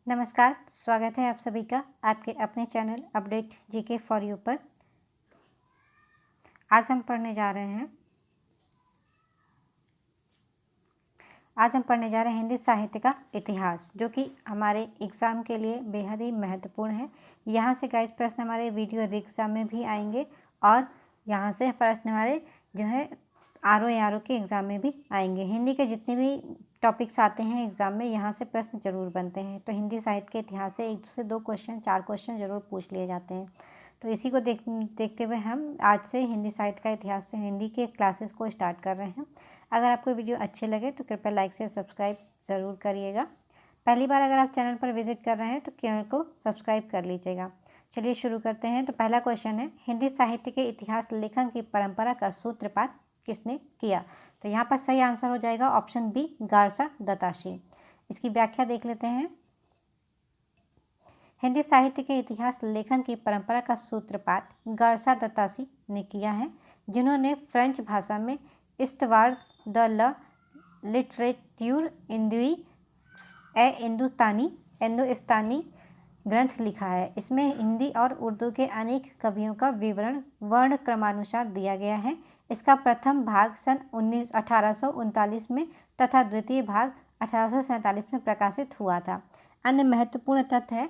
नमस्कार, स्वागत है आप सभी का आपके अपने channel update GK for you पर। आज हम पढ़ने जा रहे हैं हिंदी साहित्य का इतिहास, जो कि हमारे एग्ज़ाम के लिए बेहद ही महत्वपूर्ण है। यहाँ से गाइस प्रश्न हमारे वीडियो एग्ज़ाम में भी आएंगे और यहाँ से प्रश्न हमारे जो है आर के एग्ज़ाम में भी आएंगे। हिंदी के जितने भी टॉपिक्स आते हैं एग्ज़ाम में, यहाँ से प्रश्न जरूर बनते हैं। तो हिंदी साहित्य के इतिहास से 1 से 2 क्वेश्चन 4 क्वेश्चन जरूर पूछ लिए जाते हैं। तो इसी को देखते हुए हम आज से हिंदी साहित्य का इतिहास से हिंदी के क्लासेस को स्टार्ट कर रहे हैं। अगर आपको वीडियो अच्छे लगे तो कृपया लाइक से सब्सक्राइब ज़रूर करिएगा। पहली बार अगर आप चैनल पर विजिट कर रहे हैं तो चैनल को सब्सक्राइब कर लीजिएगा। चलिए शुरू करते हैं। तो पहला क्वेश्चन है, हिंदी साहित्य के इतिहास लेखन की परंपरा का सूत्रपात किसने किया? तो यहाँ पर सही आंसर हो जाएगा ऑप्शन बी, गारसा दत्ताशी। इसकी व्याख्या देख लेते हैं। हिंदी साहित्य के इतिहास लेखन की परंपरा का सूत्रपात गारसा दत्ताशी ने किया है, जिन्होंने फ्रेंच भाषा में इस्तवार द ल लिटरेट्यूर हिंदुस्तानी ग्रंथ लिखा है। इसमें हिंदी और उर्दू के अनेक कवियों का विवरण वर्ण क्रमानुसार दिया गया है। इसका प्रथम भाग सन 1839 में तथा द्वितीय भाग 1847 में प्रकाशित हुआ था। अन्य महत्वपूर्ण तथ्य है,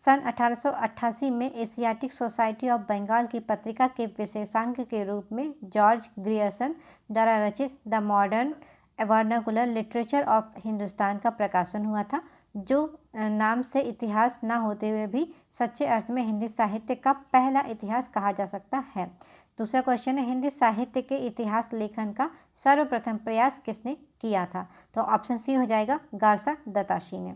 सन 1888 में एशियाटिक सोसाइटी ऑफ बंगाल की पत्रिका के विशेषांक के रूप में जॉर्ज ग्रियर्सन द्वारा रचित the modern vernacular literature of Hindustan का प्रकाशन हुआ था, जो नाम से इतिहास न होते हुए भी सच्चे अर्थ में हिंदी साहित्य का पहला इतिहास कहा जा सकता है। दूसरा क्वेश्चन है, हिंदी साहित्य के इतिहास लेखन का सर्वप्रथम प्रयास किसने किया था? तो ऑप्शन सी हो जाएगा, गारसा दत्ताशी ने।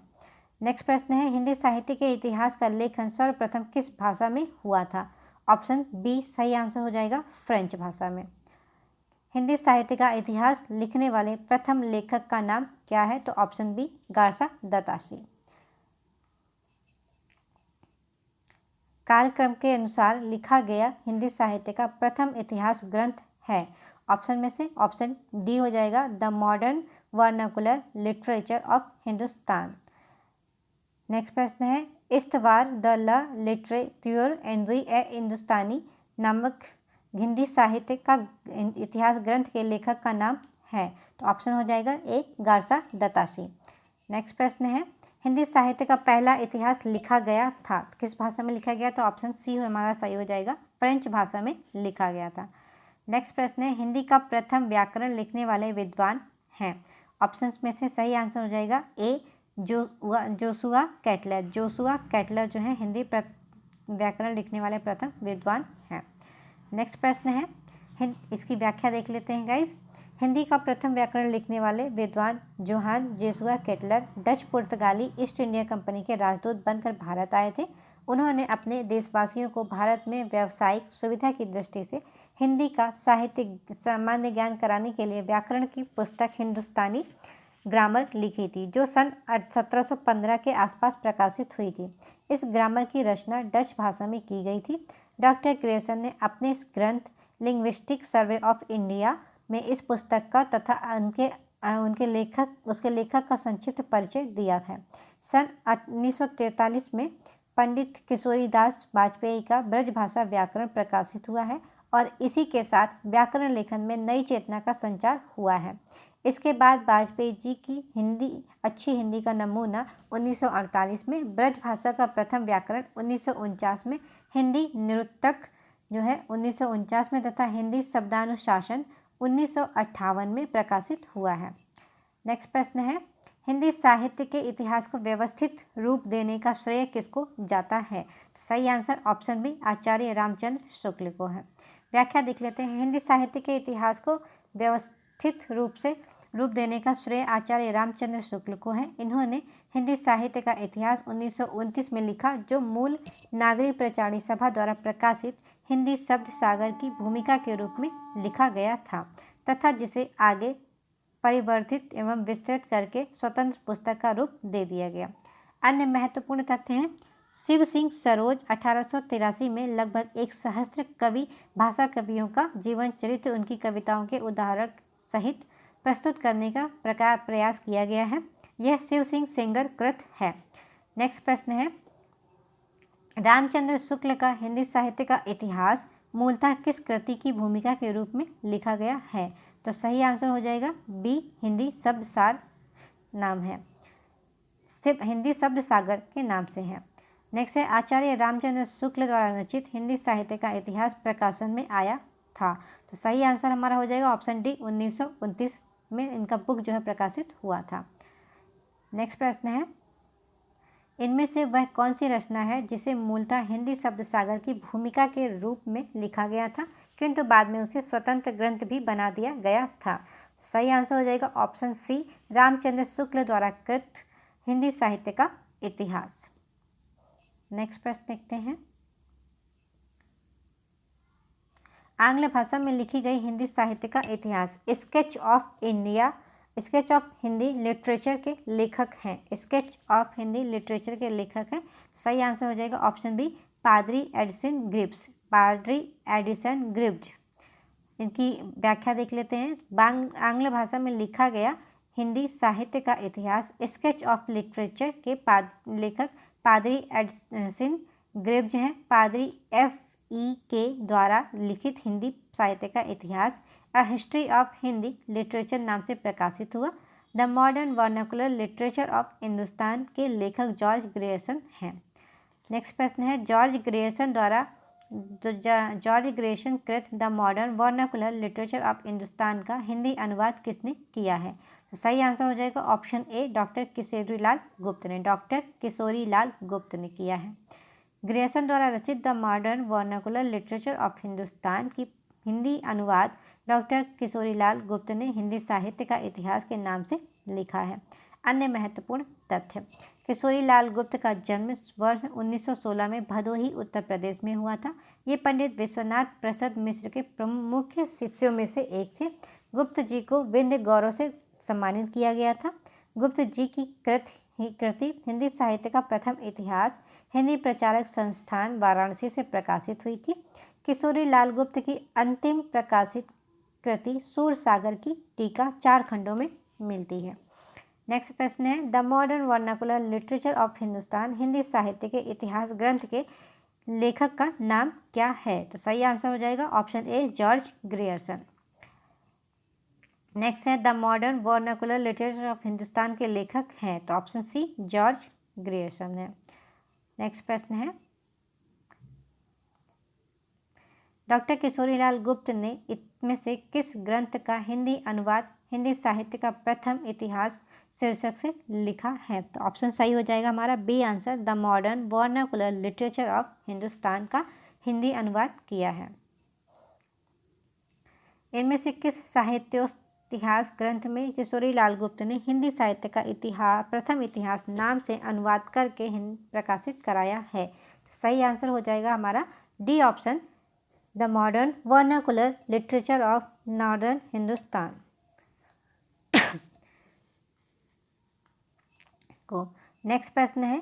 नेक्स्ट प्रश्न है, हिंदी साहित्य के इतिहास का लेखन सर्वप्रथम किस भाषा में हुआ था? ऑप्शन बी सही आंसर हो जाएगा, फ्रेंच भाषा में। हिंदी साहित्य का इतिहास लिखने वाले प्रथम लेखक का नाम क्या है? तो ऑप्शन बी, गारसा दत्ताशी। कालक्रम के अनुसार लिखा गया हिंदी साहित्य का प्रथम इतिहास ग्रंथ है। ऑप्शन में से ऑप्शन डी हो जाएगा, the modern vernacular literature of Hindustan. Next प्रश्न है, इस्तवार द ल लिटरेट्यूर हिंदुस्तानी नामक हिंदी साहित्य का इतिहास ग्रंथ के लेखक का नाम है। तो ऑप्शन हो जाएगा ए, गारसा दत्ताशी। नेक्स्ट प्रश्न है, हिंदी साहित्य का पहला इतिहास लिखा गया था, किस भाषा में लिखा गया? तो ऑप्शन सी हमारा सही हो जाएगा, फ्रेंच भाषा में लिखा गया था। नेक्स्ट प्रश्न है, हिंदी का प्रथम व्याकरण लिखने वाले विद्वान हैं। ऑप्शन में से सही आंसर हो जाएगा ए, जोसुआ कैटलर जो है हिंदी व्याकरण लिखने वाले प्रथम विद्वान हैं। नेक्स्ट प्रश्न है, इसकी व्याख्या देख लेते हैं गाइस। हिंदी का प्रथम व्याकरण लिखने वाले विद्वान जोहान जोसुआ कैटलर डच पुर्तगाली ईस्ट इंडिया कंपनी के राजदूत बनकर भारत आए थे। उन्होंने अपने देशवासियों को भारत में व्यावसायिक सुविधा की दृष्टि से हिंदी का साहित्यिक सामान्य ज्ञान कराने के लिए व्याकरण की पुस्तक हिंदुस्तानी ग्रामर लिखी थी, जो सन 1715 के आसपास प्रकाशित हुई थी। इस ग्रामर की रचना डच भाषा में की गई थी। डॉक्टर ग्रेसन ने अपने इस ग्रंथ लिंग्विस्टिक सर्वे ऑफ इंडिया में इस पुस्तक का तथा उसके लेखक का संक्षिप्त परिचय दिया था। सन 1943 में पंडित किशोरीदास वाजपेयी का ब्रजभाषा व्याकरण प्रकाशित हुआ है और इसी के साथ व्याकरण लेखन में नई चेतना का संचार हुआ है। इसके बाद वाजपेयी जी की अच्छी हिंदी का नमूना 1948 में, ब्रजभाषा का प्रथम व्याकरण 1949 में, हिंदी निरुक्तक जो है 1949 में तथा हिंदी शब्दानुशासन 1958 में प्रकाशित हुआ है। नेक्स्ट प्रश्न है, हिंदी साहित्य के इतिहास को व्यवस्थित रूप देने का श्रेय किसको जाता है? तो सही आंसर ऑप्शन बी, आचार्य रामचंद्र शुक्ल को है। व्याख्या देख लेते हैं। हिंदी साहित्य के इतिहास को व्यवस्थित रूप देने का श्रेय आचार्य रामचंद्र शुक्ल को है। इन्होंने हिंदी साहित्य का इतिहास 1929 में लिखा, जो मूल नागरी प्रचारी सभा द्वारा प्रकाशित हिंदी शब्द सागर की भूमिका के रूप में लिखा गया था तथा जिसे आगे परिवर्धित एवं विस्तृत करके स्वतंत्र पुस्तक का रूप दे दिया गया। अन्य महत्वपूर्ण तथ्य हैं, शिव सिंह सरोज 1883 में लगभग 1 सहस्त्र कवि भाषा कवियों का जीवन चरित्र उनकी कविताओं के उदाहरण सहित प्रस्तुत करने का प्रयास किया गया है। यह शिव सिंह सेंगर कृत है। नेक्स्ट प्रश्न है, रामचंद्र शुक्ल का हिंदी साहित्य का इतिहास मूलतः किस कृति की भूमिका के रूप में लिखा गया है? तो सही आंसर हो जाएगा बी, हिंदी शब्द सार नाम है, सिर्फ हिंदी शब्द सागर के नाम से है। नेक्स्ट है, आचार्य रामचंद्र शुक्ल द्वारा रचित हिंदी साहित्य का इतिहास प्रकाशन में आया था? तो सही आंसर हमारा हो जाएगा ऑप्शन डी, 1929 में इनका बुक जो है प्रकाशित हुआ था। नेक्स्ट प्रश्न है, इनमें से वह कौन सी रचना है जिसे मूलतः हिंदी शब्द सागर की भूमिका के रूप में लिखा गया था, किंतु बाद में उसे स्वतंत्र ग्रंथ भी बना दिया गया था? सही आंसर हो जाएगा ऑप्शन सी, रामचंद्र शुक्ल द्वारा कृत हिंदी साहित्य का इतिहास। नेक्स्ट प्रश्न देखते हैं, आंग्ल भाषा में लिखी गई हिंदी साहित्य का इतिहास sketch of India, sketch of Hindi literature के लेखक हैं। स्केच ऑफ हिंदी लिटरेचर के लेखक हैं। सही आंसर हो जाएगा ऑप्शन बी, पादरी एडिसन ग्रिप्स। पादरी एडिसन ग्रिप्स। इनकी व्याख्या देख लेते हैं। आंग्ल भाषा में लिखा गया हिंदी साहित्य का इतिहास स्केच ऑफ लिटरेचर के लेखक पादरी एडिसन ग्रिप्स हैं। पादरी FE के द्वारा लिखित हिंदी साहित्य का इतिहास a history of Hindi literature नाम से प्रकाशित हुआ। The modern vernacular literature of Hindustan के लेखक जॉर्ज ग्रेयर्सन हैं। नेक्स्ट प्रश्न है, जॉर्ज ग्रेयर्सन कृत the modern vernacular literature of Hindustan का हिंदी अनुवाद किसने किया है? तो सही आंसर हो जाएगा ऑप्शन ए, डॉक्टर किशोरीलाल गुप्त ने। डॉक्टर किशोरीलाल गुप्त ने किया है। ग्रेयर्सन द्वारा रचित the modern vernacular literature of Hindustan की हिंदी अनुवाद डॉक्टर किशोरीलाल गुप्त ने हिंदी साहित्य का इतिहास के नाम से लिखा है। अन्य महत्वपूर्ण तथ्य, किशोरीलाल गुप्त का जन्म वर्ष 1916 में भदोही उत्तर प्रदेश में हुआ था। ये पंडित विश्वनाथ प्रसाद मिश्र के प्रमुख शिष्यों में से एक थे। गुप्त जी को विंध्य गौरव से सम्मानित किया गया था। गुप्त जी की कृति हिंदी साहित्य का प्रथम इतिहास हिंदी प्रचारक संस्थान वाराणसी से प्रकाशित हुई थी। किशोरीलाल गुप्त की अंतिम प्रकाशित कृति सूरसागर की टीका 4 खंडों में मिलती है। नेक्स्ट प्रश्न है, the modern vernacular literature of Hindustan Hindi साहित्य के इतिहास ग्रंथ के लेखक का नाम क्या है? तो सही आंसर हो जाएगा ऑप्शन ए, जॉर्ज ग्रेयर्सन। नेक्स्ट है, the modern vernacular literature of Hindustan के लेखक हैं, तो ऑप्शन सी, जॉर्ज ग्रेयर्सन है। नेक्स्ट प्रश्न है, डॉक्टर किशोरीलाल गुप्त ने इनमें से किस ग्रंथ का हिंदी अनुवाद हिंदी साहित्य का प्रथम इतिहास शीर्षक से लिखा है? तो ऑप्शन सही हो जाएगा हमारा B answer, the modern vernacular literature of Hindustan का हिंदी अनुवाद किया है। इनमें से किस साहित्योतिहास ग्रंथ में किशोरीलाल गुप्त ने हिंदी साहित्य का प्रथम इतिहास नाम से अनुवाद करके प्रकाशित कराया है? तो सही आंसर हो जाएगा हमारा D option, the modern vernacular literature of northern Hindustan को। नेक्स्ट प्रश्न है,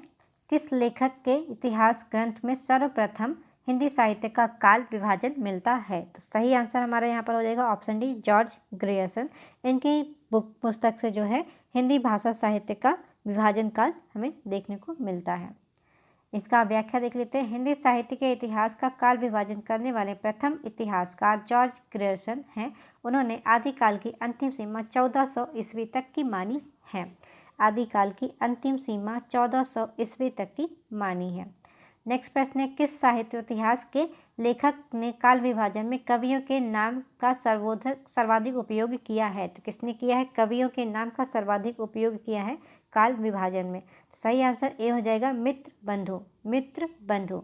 किस लेखक के इतिहास ग्रंथ में सर्वप्रथम हिंदी साहित्य का काल विभाजन मिलता है? तो सही आंसर हमारा यहाँ पर हो जाएगा ऑप्शन डी, जॉर्ज ग्रेयर्सन। इनकी पुस्तक से जो है हिंदी भाषा साहित्य का विभाजन काल हमें देखने को मिलता है। इसका व्याख्या देख लेते हैं। हिंदी साहित्य के इतिहास का काल विभाजन करने वाले प्रथम इतिहासकार जॉर्ज ग्रेयर्सन हैं। उन्होंने आदिकाल की अंतिम सीमा 1400 ईस्वी तक की मानी है। आदिकाल की अंतिम सीमा 1400 ईस्वी तक की मानी है। नेक्स्ट प्रश्न है, किस साहित्योतिहास के लेखक ने काल विभाजन में कवियों के नाम का सर्वाधिक उपयोग किया है? तो किसने किया है? कवियों के नाम का सर्वाधिक उपयोग किया है काल विभाजन में। सही आंसर ए हो जाएगा, मित्रबंधु। मित्रबंधु।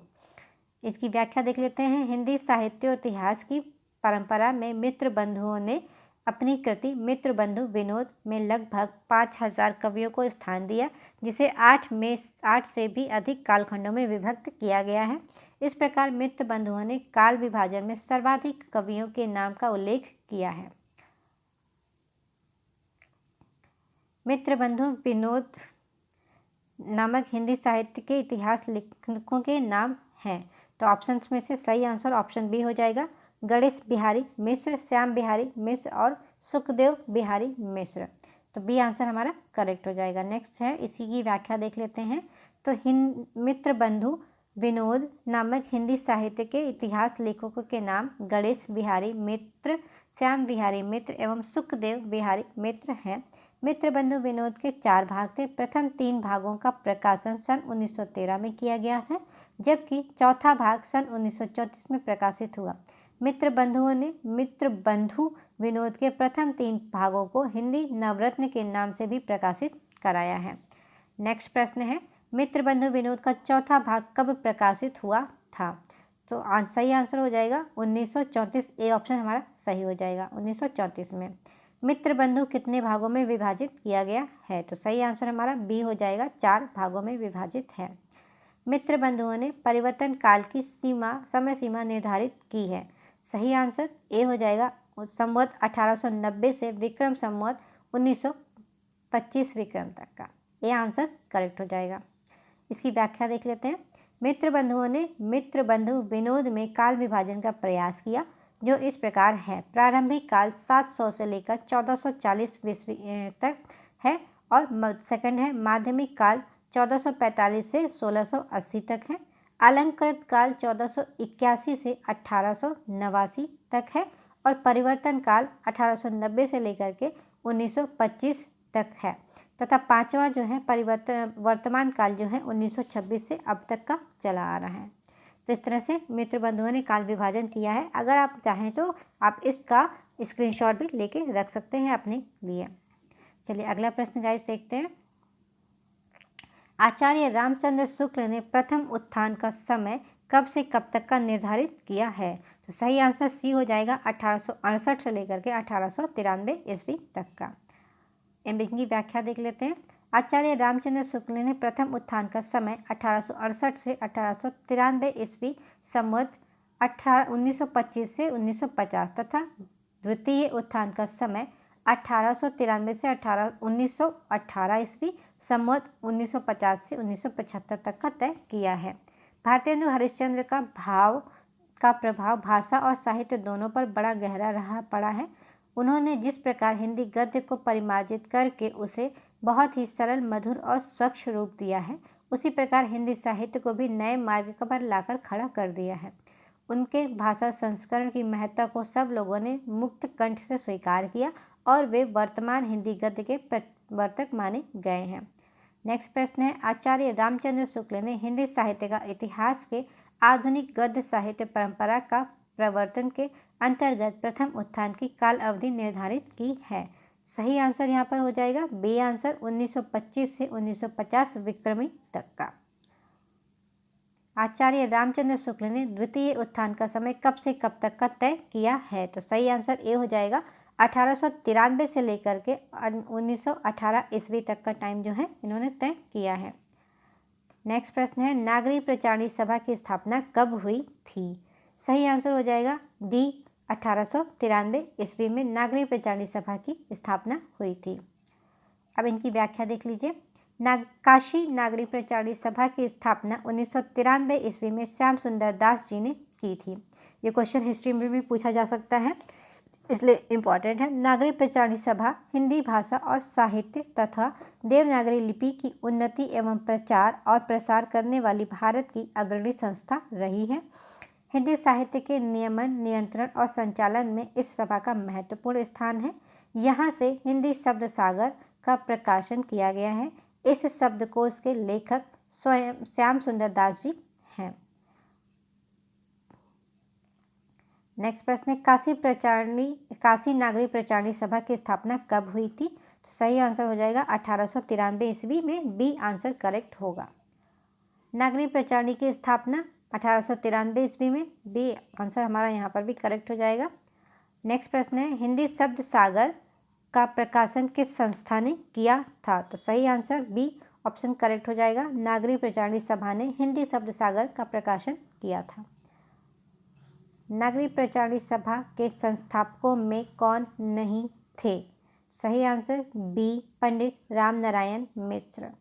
इसकी व्याख्या देख लेते हैं। हिंदी साहित्योतिहास की परंपरा में मित्रबंधुओं ने अपनी कृति मित्रबंधु विनोद में लगभग 5000 कवियों को स्थान दिया, जिसे 8 से भी अधिक कालखंडों में विभक्त किया गया है। इस प्रकार मित्रबंधुओं ने काल विभाजन में सर्वाधिक कवियों के नाम का उल्लेख किया है। मित्रबंधु विनोद नामक हिंदी साहित्य के इतिहास लेखकों के नाम हैं। तो ऑप्शन में से सही आंसर ऑप्शन बी हो जाएगा, गणेश बिहारी मिश्र, श्याम बिहारी मिश्र और सुखदेव बिहारी मिश्र। तो बी आंसर हमारा करेक्ट हो जाएगा। नेक्स्ट है, इसी की व्याख्या देख लेते हैं। तो मित्रबंधु विनोद नामक हिंदी साहित्य के इतिहास लेखकों के नाम गणेश बिहारी मित्र, श्याम बिहारी मित्र एवं सुखदेव बिहारी मित्र हैं। मित्रबंधु विनोद के 4 भाग थे। प्रथम 3 भागों का प्रकाशन सन 1913 में किया गया था, जबकि चौथा भाग सन 1934 में प्रकाशित हुआ। मित्रबंधुओं ने मित्रबंधु विनोद के प्रथम 3 भागों को हिंदी नवरत्न के नाम से भी प्रकाशित कराया है। नेक्स्ट प्रश्न है, मित्रबंधु विनोद का चौथा भाग कब प्रकाशित हुआ था? तो सही आंसर हो जाएगा 1934। ए ऑप्शन हमारा सही हो जाएगा 1934 में। मित्रबंधु कितने भागों में विभाजित किया गया है? तो सही आंसर हमारा बी हो जाएगा, 4 भागों में विभाजित है। मित्रबंधुओं ने परिवर्तन काल की समय सीमा निर्धारित की है। सही आंसर ए हो जाएगा, संवत 1890 से विक्रम संवत 1925 विक्रम तक का। ये आंसर करेक्ट हो जाएगा। इसकी व्याख्या देख लेते हैं। मित्रबंधुओं ने मित्रबंधु विनोद में काल विभाजन का प्रयास किया, जो इस प्रकार है। प्रारंभिक काल 700 से लेकर 1440 ईस्वी तक है और सेकंड है माध्यमिक काल 1445 से 1680 तक है। अलंकृत काल 1481 से 1889 तक है और परिवर्तन काल 1890 से लेकर के 1925 तक है तथा पांचवा जो है वर्तमान काल जो है 1926 से अब तक का चला आ रहा है। तो इस तरह से मित्रबंधुओं ने काल विभाजन किया है। अगर आप चाहें तो आप इसका स्क्रीनशॉट भी लेके रख सकते हैं अपने लिए। चलिए अगला प्रश्न गाइस देखते हैं। आचार्य रामचंद्र शुक्ल ने प्रथम उत्थान का समय कब से कब तक का निर्धारित किया है? तो सही आंसर सी हो जाएगा 1868 से लेकर के 1893 ईस्वी तक का। इनकी व्याख्या देख लेते हैं। आचार्य रामचंद्र शुक्ल ने प्रथम उत्थान का समय 1868 से 1893 ईस्वी संवत 1925 से 1950 तथा द्वितीय उत्थान का समय 1893 से 1918 ईस्वी संवत 1950 से 1975 तक का तय किया है। भारतेंदु हरिश्चंद्र का प्रभाव भाषा और साहित्य दोनों पर बड़ा गहरा पड़ा है। उन्होंने जिस प्रकार हिंदी गद्य को परिमार्जित करके उसे बहुत ही सरल, मधुर और स्वच्छ रूप दिया है, उसी प्रकार हिंदी साहित्य को भी नए मार्ग पर लाकर खड़ा कर दिया है। उनके भाषा संस्करण की महत्ता को सब लोगों ने मुक्त कंठ से स्वीकार किया और वे वर्तमान हिंदी गद्य के प्रवर्तक माने गए हैं। नेक्स्ट प्रश्न है, आचार्य रामचंद्र शुक्ल ने हिंदी साहित्य का इतिहास के आधुनिक गद्य साहित्य परंपरा का प्रवर्तन के अंतर्गत प्रथम उत्थान की काल अवधि निर्धारित की है। सही आंसर यहाँ पर हो जाएगा बी आंसर 1925 से 1950 विक्रमी तक का। आचार्य रामचंद्र शुक्ल ने द्वितीय उत्थान का समय कब से कब तक का तय किया है? तो सही आंसर ए हो जाएगा 1893 से लेकर के 1918 ईस्वी तक का टाइम जो है इन्होंने तय किया है। नेक्स्ट प्रश्न है, नागरी प्रचारणी सभा की स्थापना कब हुई थी? सही आंसर हो जाएगा डी 1893 ईस्वी में नागरी प्रचारणी सभा की स्थापना हुई थी। अब इनकी व्याख्या देख लीजिए। काशी नागरी प्रचारणी सभा की स्थापना 1993 ईस्वी में श्याम सुंदर दास जी ने की थी। ये क्वेश्चन हिस्ट्री में भी पूछा जा सकता है, इसलिए इम्पॉर्टेंट है। नागरी प्रचारणी सभा हिंदी भाषा और साहित्य तथा देवनागरी लिपि की उन्नति एवं प्रचार और प्रसार करने वाली भारत की अग्रणी संस्था रही है। हिंदी साहित्य के नियमन, नियंत्रण और संचालन में इस सभा का महत्वपूर्ण स्थान है। यहाँ से हिंदी शब्द सागर का प्रकाशन किया गया है। इस शब्दकोश के लेखक स्वयं श्याम सुंदर दास जी हैं। नेक्स्ट प्रश्न है, काशी नागरी प्रचारणी सभा की स्थापना कब हुई थी? तो सही आंसर हो जाएगा 1893 ईस्वी में, बी आंसर करेक्ट होगा। नागरी प्रचारणी की स्थापना 1893 ईस्वी में, बी आंसर हमारा यहाँ पर भी करेक्ट हो जाएगा। नेक्स्ट प्रश्न है, हिंदी शब्द सागर का प्रकाशन किस संस्था ने किया था? तो सही आंसर बी ऑप्शन करेक्ट हो जाएगा। नागरी प्रचारणी सभा ने हिंदी शब्द सागर का प्रकाशन किया था। नागरी प्रचारणी सभा के संस्थापकों में कौन नहीं थे? सही आंसर बी पंडित रामनारायण मिश्र।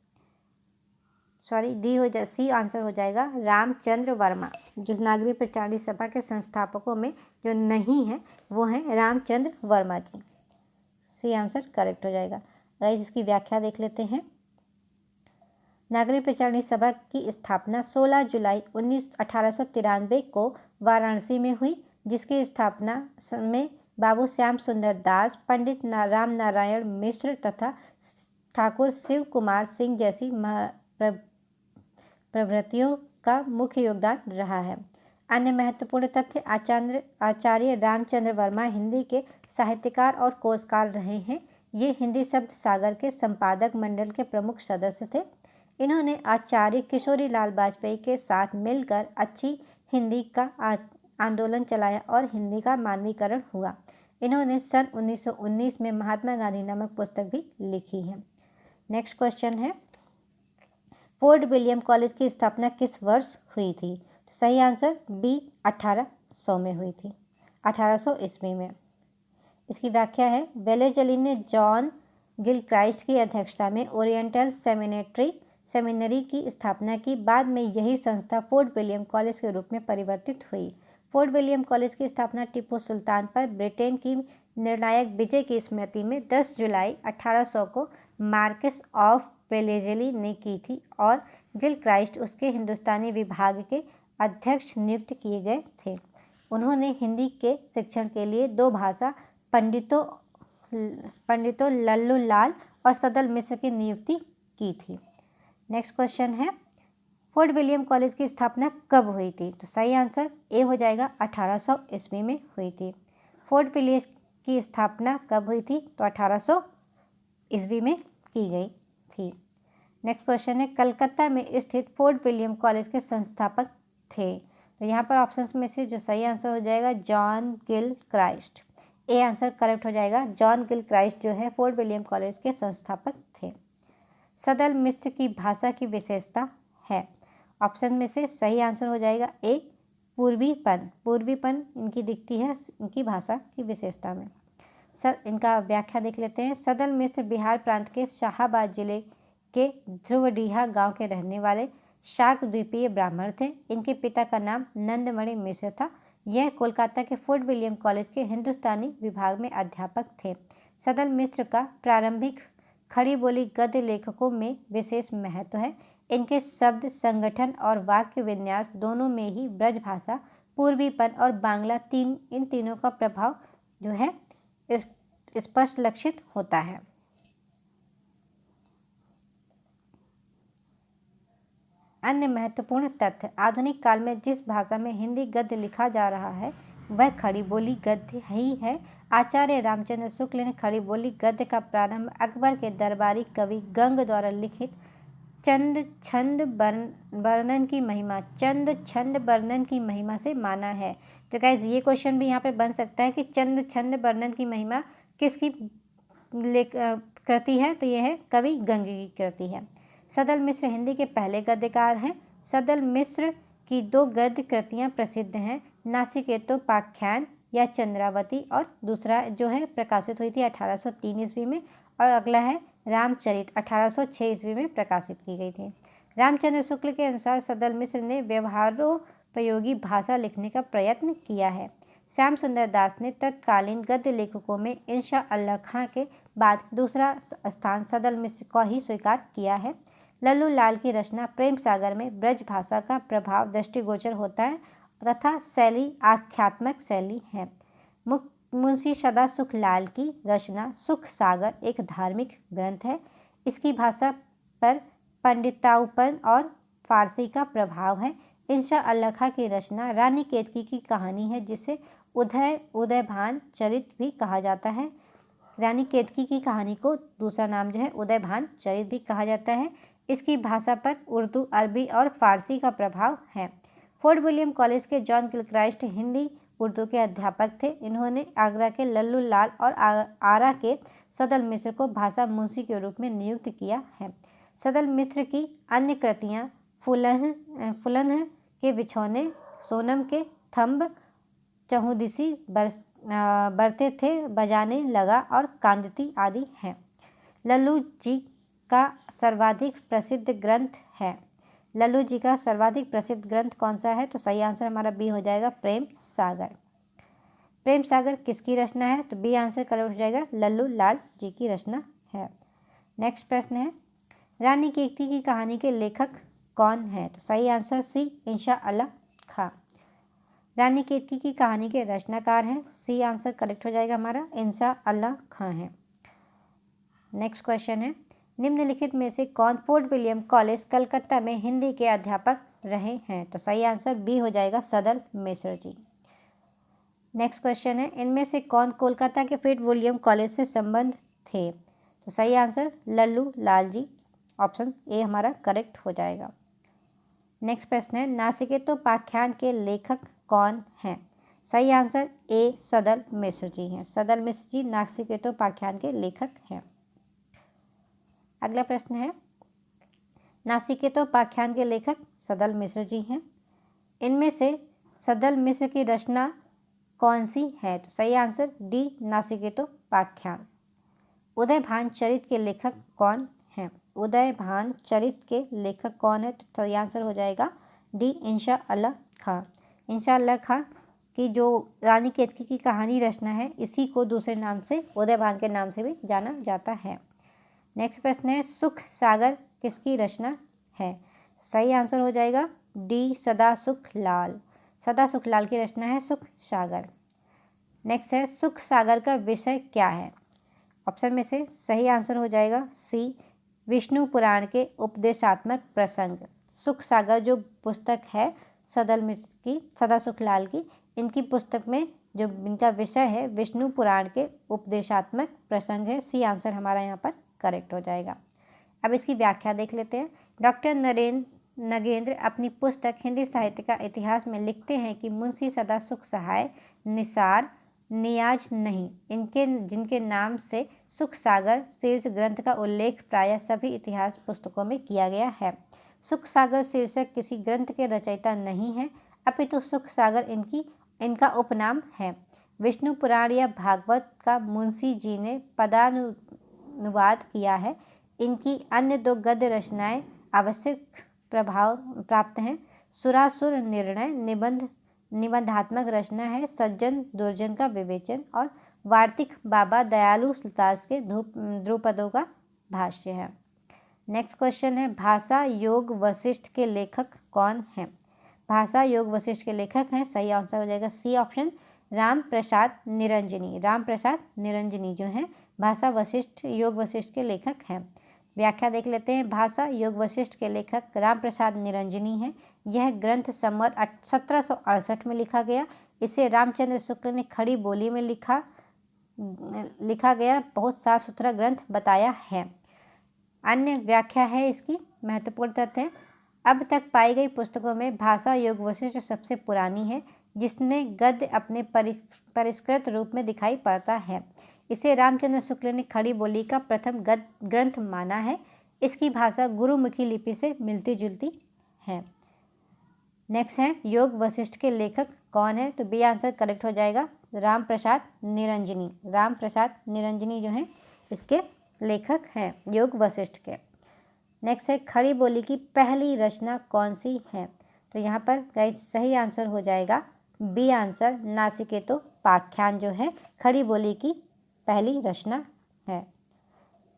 सी आंसर हो जाएगा रामचंद्र वर्मा। जो नागरी प्रचारणी सभा के संस्थापकों में जो नहीं है वो हैं रामचंद्र वर्मा जी। सी आंसर करेक्ट हो जाएगा। गाइस इसकी व्याख्या देख लेते हैं। नागरिक प्रचारणी सभा की स्थापना 16 जुलाई 1893 को वाराणसी में हुई, जिसकी स्थापना में बाबू श्याम सुंदर दास, पंडित राम नारायण मिश्र तथा ठाकुर शिव कुमार सिंह जैसी प्रभृतियों का मुख्य योगदान रहा है। अन्य महत्वपूर्ण तथ्य आचार्य रामचंद्र वर्मा हिंदी के साहित्यकार और कोशकार रहे हैं। ये हिंदी शब्द सागर के संपादक मंडल के प्रमुख सदस्य थे। इन्होंने आचार्य किशोरी लाल वाजपेयी के साथ मिलकर अच्छी हिंदी का आंदोलन चलाया और हिंदी का मानवीकरण हुआ। इन्होंने सन 1919 में महात्मा गांधी नामक पुस्तक भी लिखी है। नेक्स्ट क्वेश्चन है, फोर्ट विलियम कॉलेज की स्थापना किस वर्ष हुई थी? तो सही आंसर बी 1800 में हुई थी, 1800 ईस्वी में। इसकी व्याख्या है, वेलेजली ने जॉन गिलक्राइस्ट की अध्यक्षता में ओरिएंटल सेमिनरी की स्थापना की। बाद में यही संस्था फोर्ट विलियम कॉलेज के रूप में परिवर्तित हुई। फोर्ट विलियम कॉलेज की स्थापना टीपू सुल्तान पर ब्रिटेन की निर्णायक विजय की स्मृति में 10 जुलाई 1800 को मार्किस ऑफ वेलेजली ने की थी और गिलक्राइस्ट उसके हिंदुस्तानी विभाग के अध्यक्ष नियुक्त किए गए थे। उन्होंने हिंदी के शिक्षण के लिए 2 भाषा पंडितों लल्लू लाल और सदल मिश्र की नियुक्ति की थी। नेक्स्ट क्वेश्चन है, फोर्ट विलियम कॉलेज की स्थापना कब हुई थी? तो सही आंसर ए हो जाएगा, 1800 ईस्वी में हुई थी। फोर्ट विलियम की स्थापना कब हुई थी? तो 1800 ईस्वी में की गई थी। नेक्स्ट क्वेश्चन है, कलकत्ता में स्थित फोर्ट विलियम कॉलेज के संस्थापक थे? तो यहाँ पर ऑप्शंस में से जो सही आंसर हो जाएगा John Gilchrist. A answer correct हो जाएगा। जॉन गिलक्राइस्ट जो है फोर्ट विलियम कॉलेज के संस्थापक थे। सदल मिश्र की भाषा की विशेषता है? ऑप्शन में से सही आंसर हो जाएगा ए पूर्वीपन इनकी दिखती है इनकी भाषा की विशेषता में। इनका व्याख्या देख लेते हैं। सदल मिश्र बिहार प्रांत के शाहाबाद जिले के ध्रुवडीहा गांव के रहने वाले शाक द्वीपीय ब्राह्मण थे। इनके पिता का नाम नंदमणि मिश्र था। यह कोलकाता के फोर्ट विलियम कॉलेज के हिंदुस्तानी विभाग में अध्यापक थे। सदल मिश्र का प्रारंभिक खड़ी बोली गद्य लेखकों में विशेष महत्व है। इनके शब्द संगठन और वाक्य विन्यास दोनों में ही ब्रज भाषा, पूर्वीपन और बांग्ला इन तीनों का प्रभाव जो है स्पष्ट लक्षित होता है। अन्य महत्वपूर्ण तथ्य, आधुनिक काल में जिस भाषा में हिंदी गद्य लिखा जा रहा है वह खड़ी बोली गद्य ही है। आचार्य रामचंद्र शुक्ल ने खड़ी बोली गद्य का प्रारंभ अकबर के दरबारी कवि गंग द्वारा लिखित चंद छंद वर्णन की महिमा से माना है। तो गाइस ये क्वेश्चन भी यहाँ पे बन सकता है कि चंद छंद वर्णन की महिमा किसकी कृति है? तो ये है कवि गंग की कृति है। सदल मिश्र हिंदी के पहले गद्यकार हैं। सदल मिश्र की 2 गद्य कृतियाँ प्रसिद्ध हैं, नासिकेतोपाख्यान या चंद्रावती, और दूसरा जो है प्रकाशित हुई थी 1803 ईस्वी में, और अगला है रामचरित 1806 ईस्वी में प्रकाशित की गई थी। रामचंद्र शुक्ल के अनुसार सदल मिश्र ने व्यवहारोपयोगी भाषा लिखने का प्रयत्न किया है। श्याम सुंदर दास ने तत्कालीन गद्य लेखकों में इंशा अल्लाह खां के बाद दूसरा स्थान सदल मिश्र को ही स्वीकार किया है। लल्लू लाल की रचना प्रेम सागर में ब्रज भाषा का प्रभाव दृष्टिगोचर होता है तथा शैली आख्यात्मक शैली है। मुंशी सदा सुख लाल की रचना सुख सागर एक धार्मिक ग्रंथ है। इसकी भाषा पर पंडिताउपन और फारसी का प्रभाव है। इंशा अल्लाह खां की रचना रानी केतकी की कहानी है, जिसे उदयभान चरित भी कहा जाता है। रानी केतकी की कहानी को दूसरा नाम जो है उदयभान चरित भी कहा जाता है। इसकी भाषा पर उर्दू, अरबी और फारसी का प्रभाव है। फोर्ट विलियम कॉलेज के जॉन गिलक्राइस्ट हिंदी उर्दू के अध्यापक थे। इन्होंने आगरा के लल्लू लाल और आरा के सदल मिश्र को भाषा मुंशी के रूप में नियुक्त किया है। सदल मिश्र की अन्य कृतियाँ फुलन्ह के बिछौने, सोनम के थंब, चहुदिशी बरते थे बजाने लगा और कांदती आदि हैं। लल्लू जी का सर्वाधिक प्रसिद्ध ग्रंथ है। लल्लू जी का सर्वाधिक प्रसिद्ध ग्रंथ कौन सा है? तो सही आंसर हमारा बी हो जाएगा, प्रेम सागर। प्रेम सागर किसकी रचना है? तो बी आंसर करेक्ट हो जाएगा, लल्लू लाल जी की रचना है। नेक्स्ट प्रश्न है, रानी केतकी की कहानी के लेखक कौन है? तो सही आंसर सी, इंशा अल्लाह खां। रानी केतकी की कहानी के रचनाकार हैं, सी आंसर करेक्ट हो जाएगा हमारा, इंशा अल्लाह खां है। नेक्स्ट क्वेश्चन है, निम्नलिखित में से कौन फोर्ट विलियम कॉलेज कलकत्ता में हिंदी के अध्यापक रहे हैं? तो सही आंसर बी हो जाएगा, सदल मिश्र जी। नेक्स्ट क्वेश्चन है, इनमें से कौन कोलकाता के फोर्ट विलियम कॉलेज से संबंध थे? तो सही answer Lallu Lal ji, option A हमारा करेक्ट हो जाएगा। नेक्स्ट प्रश्न है, नासिकेतोपाख्यान के लेखक कौन हैं? सही आंसर ए सदल मिश्र जी हैं। सदल मिश्र जी नासिकेतोपाख्यान के लेखक हैं। अगला प्रश्न है, नासिकेतोपाख्यान के लेखक सदल मिश्र जी हैं। इनमें से सदल मिश्र की रचना कौन सी है? तो सही आंसर डी नासिकेतोपाख्यान। उदयभान चरित के लेखक कौन हैं? उदयभान चरित के लेखक कौन है? तो सही आंसर हो जाएगा डी इंशा अल्लाह खां। इंशा अल्लाह खां की जो रानी केतकी की कहानी रचना है, इसी को दूसरे नाम से उदयभान के नाम से भी जाना जाता है। नेक्स्ट प्रश्न है, सुख सागर किसकी रचना है? सही आंसर हो जाएगा डी सदासुख लाल। सदासुख लाल की रचना है सुख सागर। नेक्स्ट है, सुख सागर का विषय क्या है? ऑप्शन में से सही आंसर हो जाएगा सी, विष्णु पुराण के उपदेशात्मक प्रसंग। सुख सागर जो पुस्तक है सदल मिश्र की, सदासुख लाल की, इनकी पुस्तक में जो इनका विषय है विष्णु पुराण के उपदेशात्मक प्रसंग है। सी आंसर हमारा यहाँ पर करेक्ट हो जाएगा। अब इसकी व्याख्या देख लेते हैं। डॉक्टर नगेंद्र अपनी पुस्तक हिंदी साहित्य का इतिहास में लिखते हैं कि मुंशी सदासुख सहाय निसार नियाज नहीं, इनके जिनके नाम से सुख सागर शीर्ष ग्रंथ का उल्लेख प्रायः सभी इतिहास पुस्तकों में किया गया है। सुख सागर शीर्षक किसी ग्रंथ के रचयिता नहीं है, अपितु सुख सागर इनका उपनाम है। विष्णु पुराण या भागवत का मुंशी जी ने पदानुवाद किया है। इनकी अन्य दो गद्य रचनाएं आवश्यक प्रभाव प्राप्त हैं। सुरासुर निर्णय निबंधात्मक रचना है सज्जन दुर्जन का विवेचन, और वार्तिक बाबा दयालु दास के ध्रुपदों का भाष्य है। नेक्स्ट क्वेश्चन है, भाषा योग वशिष्ठ के लेखक कौन हैं? भाषा योग वशिष्ठ के लेखक हैं, सही आंसर हो जाएगा सी ऑप्शन, राम प्रसाद निरंजनी। राम प्रसाद निरंजनी जो हैं भाषा वशिष्ठ योग वशिष्ठ के लेखक हैं। व्याख्या देख लेते हैं। भाषा योग वशिष्ठ के लेखक राम प्रसाद निरंजनी हैं। यह ग्रंथ संवत 1768 में लिखा गया। इसे रामचंद्र शुक्ल ने खड़ी बोली में लिखा गया बहुत साफ सुथरा ग्रंथ बताया है। अन्य व्याख्या है इसकी, महत्वपूर्ण तथ्य है, अब तक पाई गई पुस्तकों में भाषा योग वशिष्ठ सबसे पुरानी है, जिसने गद्य अपने परिष्कृत रूप में दिखाई पड़ता है। इसे रामचंद्र शुक्ल ने खड़ी बोली का प्रथम ग्रंथ माना है। इसकी भाषा गुरुमुखी लिपि से मिलती जुलती है। नेक्स्ट है, योग वशिष्ठ के लेखक कौन है? तो बी आंसर करेक्ट हो जाएगा, राम प्रसाद निरंजनी। राम प्रसाद निरंजनी जो हैं इसके लेखक हैं योग वशिष्ठ के। नेक्स्ट है, खड़ी बोली की पहली रचना कौन सी है? तो यहाँ पर सही आंसर हो जाएगा बी आंसर, नासिकेतोपाख्यान जो है खड़ी बोली की पहली रचना है।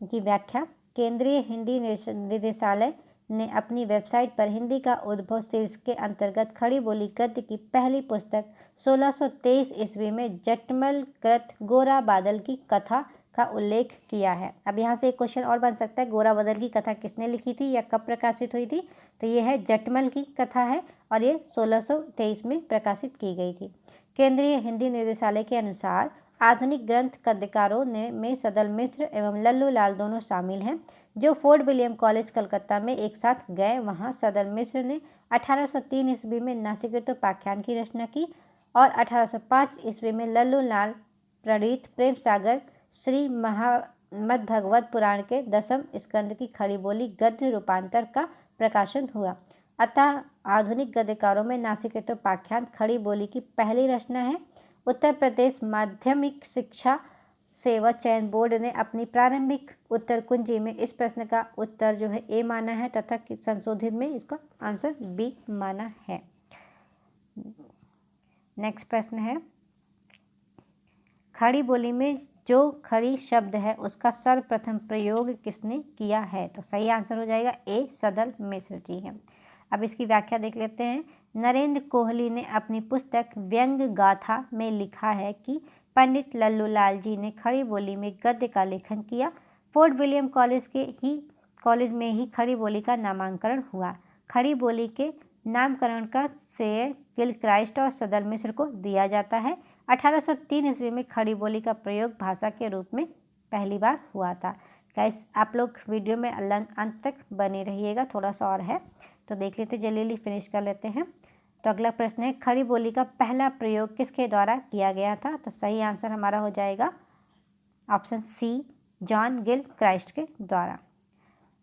इनकी व्याख्या, केंद्रीय हिंदी निदेशालय ने अपनी वेबसाइट पर हिंदी का उद्भव शीर्षक के अंतर्गत खड़ी बोली गद्य की पहली पुस्तक 1623 ईस्वी में जटमल कृत गोरा बादल की कथा का उल्लेख किया है। अब यहाँ से एक क्वेश्चन और बन सकता है, गोरा बादल की कथा किसने लिखी थी या कब प्रकाशित हुई थी? तो ये है जटमल की कथा है और ये 1623 में प्रकाशित की गई थी। केंद्रीय हिंदी निदेशालय के अनुसार आधुनिक ग्रंथ गद्यकारों में सदल मिश्र एवं लल्लू लाल दोनों शामिल हैं, जो फोर्ट विलियम कॉलेज कलकत्ता में एक साथ गए। वहां सदल मिश्र ने 1803 ईस्वी में नासिकेतोपाख्यान की रचना की और 1805 ईस्वी में लल्लू लाल प्रणीत प्रेम सागर श्री महामद्भगवत पुराण के 10वें स्कंद की खड़ी बोली गद्य रूपांतर का प्रकाशन हुआ। अतः आधुनिक गद्यकारों में नासिकेतोपाख्यान खड़ी बोली की पहली रचना है। उत्तर प्रदेश माध्यमिक शिक्षा सेवा चयन बोर्ड ने अपनी प्रारंभिक उत्तर कुंजी में इस प्रश्न का उत्तर जो है ए माना है तथा संशोधित में इसका आंसर बी माना है। नेक्स्ट प्रश्न है, खड़ी बोली में जो खड़ी शब्द है उसका सर्वप्रथम प्रयोग किसने किया है? तो सही आंसर हो जाएगा ए, सदल मिश्र जी हैं। अब इसकी व्याख्या देख लेते हैं। नरेंद्र कोहली ने अपनी पुस्तक व्यंग गाथा में लिखा है कि पंडित लल्लूलाल जी ने खड़ी बोली में गद्य का लेखन किया। फोर्ट विलियम कॉलेज में ही खड़ी बोली का नामांकन हुआ। खड़ी बोली के नामकरण का श्रेय गिलक्राइस्ट और सदल मिश्र को दिया जाता है। 1803 ईस्वी में खड़ी बोली का प्रयोग भाषा के रूप में पहली बार हुआ था। गाइस आप लोग वीडियो में अंत तक बने रहिएगा, थोड़ा सा और है तो देख लेते, जल्दी फिनिश कर लेते हैं। तो अगला प्रश्न है, खड़ी बोली का पहला प्रयोग किसके द्वारा किया गया था? तो सही आंसर हमारा हो जाएगा ऑप्शन सी, जॉन गिलक्राइस्ट के द्वारा।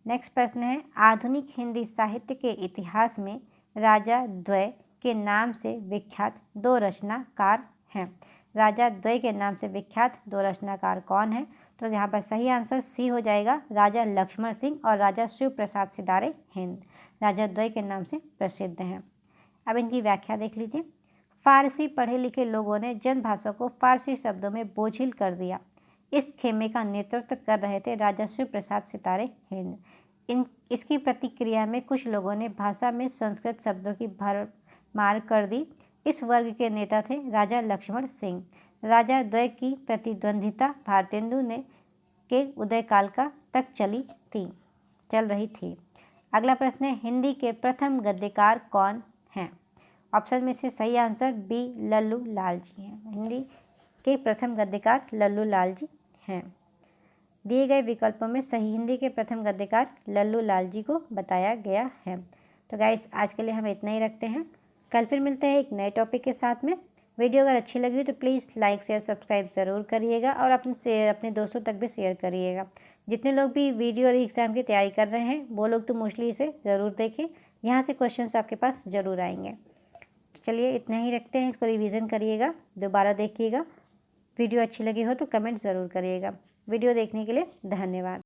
नेक्स्ट प्रश्न है, आधुनिक हिंदी साहित्य के इतिहास में राजा द्वय के नाम से विख्यात दो रचनाकार हैं। राजा द्वय के नाम से विख्यात दो रचनाकार कौन है? तो यहाँ पर सही आंसर सी हो जाएगा, राजा लक्ष्मण सिंह और राजा शिव प्रसाद सिदारे हिंद राजा द्वय के नाम से प्रसिद्ध हैं। अब इनकी व्याख्या देख लीजिए। फारसी पढ़े लिखे लोगों ने जनभाषा को फारसी शब्दों में बोझिल कर दिया। इस खेमे का नेतृत्व कर रहे थे राजा शिव प्रसाद सितारे हिंद। इसकी प्रतिक्रिया में कुछ लोगों ने भाषा में संस्कृत शब्दों की भरमार कर दी। इस वर्ग के नेता थे राजा लक्ष्मण सिंह। राजा द्वय की प्रतिद्वंदिता भारतेंदु के उदय काल का तक चल रही थी। अगला प्रश्न है, हिंदी के प्रथम गद्यकार कौन हैं? ऑप्शन में से सही आंसर बी, लल्लू लाल जी हैं। हिंदी के प्रथम गद्यकार लल्लू लाल जी हैं। दिए गए विकल्पों में सही हिंदी के प्रथम गद्यकार लल्लू लाल जी को बताया गया है। तो गाइस आज के लिए हम इतना ही रखते हैं, कल फिर मिलते हैं एक नए टॉपिक के साथ में। वीडियो अगर अच्छी लगी तो प्लीज़ लाइक शेयर सब्सक्राइब ज़रूर करिएगा और अपने दोस्तों तक भी शेयर करिएगा। जितने लोग भी वीडियो और एग्ज़ाम की तैयारी कर रहे हैं वो लोग तो मोस्टली इसे ज़रूर देखें, यहाँ से क्वेश्चंस आपके पास ज़रूर आएंगे। चलिए इतना ही रखते हैं, इसको रिवीजन करिएगा, दोबारा देखिएगा। वीडियो अच्छी लगी हो तो कमेंट ज़रूर करिएगा। वीडियो देखने के लिए धन्यवाद।